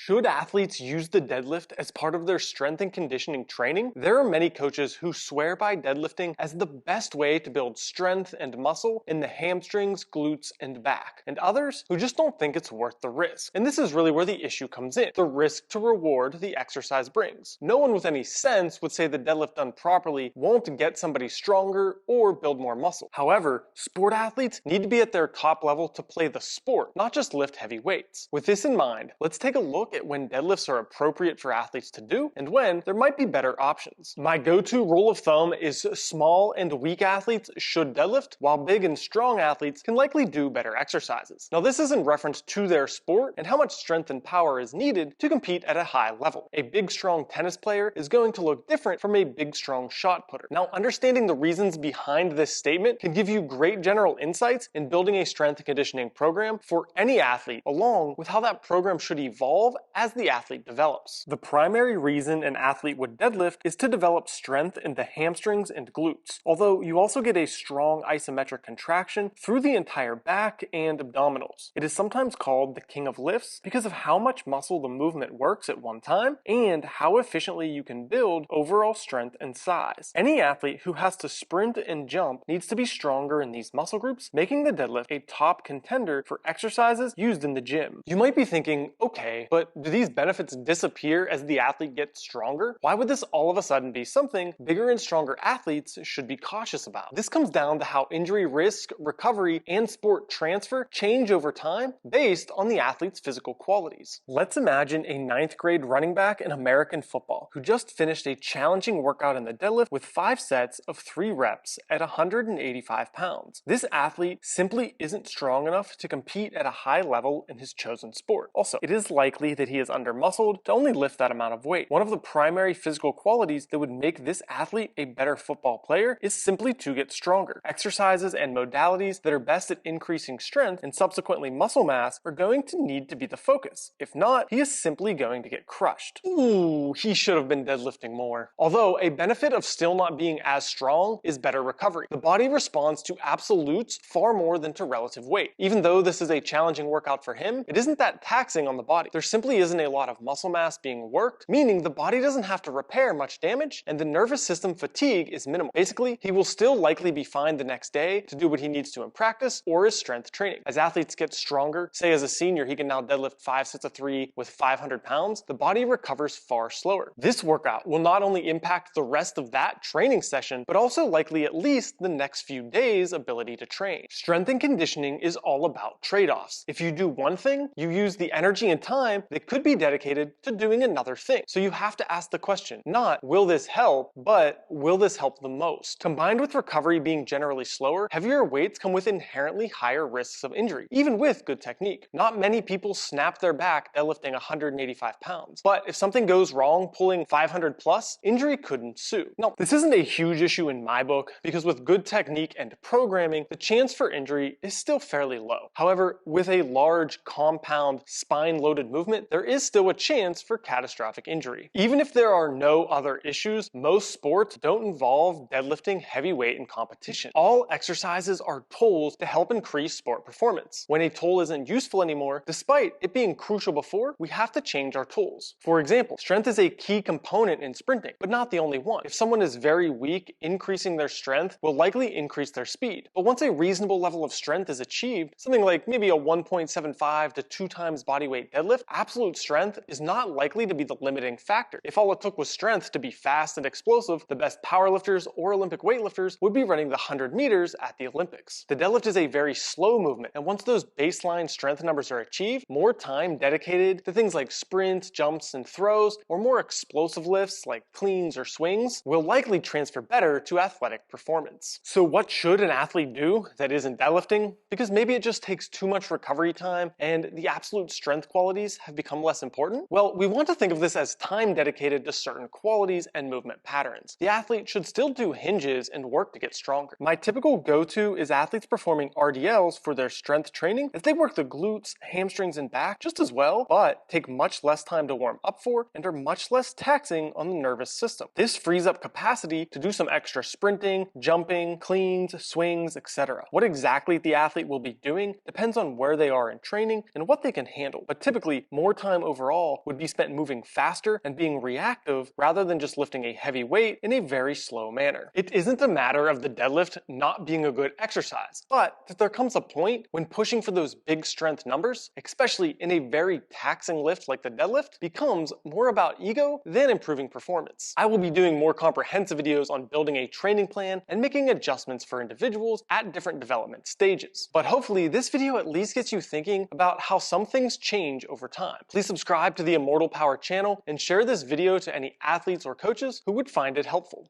Should athletes use the deadlift as part of their strength and conditioning training? There are many coaches who swear by deadlifting as the best way to build strength and muscle in the hamstrings, glutes, and back, and others who just don't think it's worth the risk. And this is really where the issue comes in, the risk to reward the exercise brings. No one with any sense would say the deadlift done properly won't get somebody stronger or build more muscle. However, sport athletes need to be at their top level to play the sport, not just lift heavy weights. With this in mind, let's take a look at when deadlifts are appropriate for athletes to do and when there might be better options. My go-to rule of thumb is small and weak athletes should deadlift, while big and strong athletes can likely do better exercises. Now, this is in reference to their sport and how much strength and power is needed to compete at a high level. A big, strong tennis player is going to look different from a big, strong shot putter. Now, understanding the reasons behind this statement can give you great general insights in building a strength and conditioning program for any athlete, along with how that program should evolve as the athlete develops. The primary reason an athlete would deadlift is to develop strength in the hamstrings and glutes, although you also get a strong isometric contraction through the entire back and abdominals. It is sometimes called the king of lifts because of how much muscle the movement works at one time and how efficiently you can build overall strength and size. Any athlete who has to sprint and jump needs to be stronger in these muscle groups, making the deadlift a top contender for exercises used in the gym. You might be thinking, okay, but do these benefits disappear as the athlete gets stronger? Why would this all of a sudden be something bigger and stronger athletes should be cautious about? This comes down to how injury risk, recovery, and sport transfer change over time based on the athlete's physical qualities. Let's imagine a 9th grade running back in American football who just finished a challenging workout in the deadlift with 5 sets of 3 reps at 185 pounds. This athlete simply isn't strong enough to compete at a high level in his chosen sport. Also, it is likely that he is under-muscled to only lift that amount of weight. One of the primary physical qualities that would make this athlete a better football player is simply to get stronger. Exercises and modalities that are best at increasing strength and subsequently muscle mass are going to need to be the focus. If not, he is simply going to get crushed. Ooh, he should have been deadlifting more. Although a benefit of still not being as strong is better recovery. The body responds to absolutes far more than to relative weight. Even though this is a challenging workout for him, it isn't that taxing on the body. There simply isn't a lot of muscle mass being worked, meaning the body doesn't have to repair much damage and the nervous system fatigue is minimal. Basically, he will still likely be fine the next day to do what he needs to in practice or his strength training. As athletes get stronger, say as a senior he can now deadlift 5 sets of 3 with 500 pounds, the body recovers far slower. This workout will not only impact the rest of that training session, but also likely at least the next few days' ability to train. Strength and conditioning is all about trade-offs. If you do one thing, you use the energy and time that could be dedicated to doing another thing. So you have to ask the question, not will this help, but will this help the most? Combined with recovery being generally slower, heavier weights come with inherently higher risks of injury, even with good technique. Not many people snap their back deadlifting 185 pounds, but if something goes wrong pulling 500 plus, injury could ensue. Now, this isn't a huge issue in my book because with good technique and programming, the chance for injury is still fairly low. However, with a large, compound, spine-loaded movement, there is still a chance for catastrophic injury. Even if there are no other issues, most sports don't involve deadlifting heavy weight in competition. All exercises are tools to help increase sport performance. When a tool isn't useful anymore, despite it being crucial before, we have to change our tools. For example, strength is a key component in sprinting, but not the only one. If someone is very weak, increasing their strength will likely increase their speed. But once a reasonable level of strength is achieved, something like maybe a 1.75 to 2 times body weight deadlift, absolute strength is not likely to be the limiting factor. If all it took was strength to be fast and explosive, the best powerlifters or Olympic weightlifters would be running the 100 meters at the Olympics. The deadlift is a very slow movement, and once those baseline strength numbers are achieved, more time dedicated to things like sprints, jumps, and throws, or more explosive lifts like cleans or swings, will likely transfer better to athletic performance. So what should an athlete do that isn't deadlifting? Because maybe it just takes too much recovery time and the absolute strength qualities have become less important? Well, we want to think of this as time dedicated to certain qualities and movement patterns. The athlete should still do hinges and work to get stronger. My typical go-to is athletes performing RDLs for their strength training as they work the glutes, hamstrings, and back just as well, but take much less time to warm up for and are much less taxing on the nervous system. This frees up capacity to do some extra sprinting, jumping, cleans, swings, etc. What exactly the athlete will be doing depends on where they are in training and what they can handle, but typically more time overall would be spent moving faster and being reactive rather than just lifting a heavy weight in a very slow manner. It isn't a matter of the deadlift not being a good exercise, but that there comes a point when pushing for those big strength numbers, especially in a very taxing lift like the deadlift, becomes more about ego than improving performance. I will be doing more comprehensive videos on building a training plan and making adjustments for individuals at different development stages. But hopefully this video at least gets you thinking about how some things change over time. Please subscribe to the Immortal Power channel and share this video to any athletes or coaches who would find it helpful.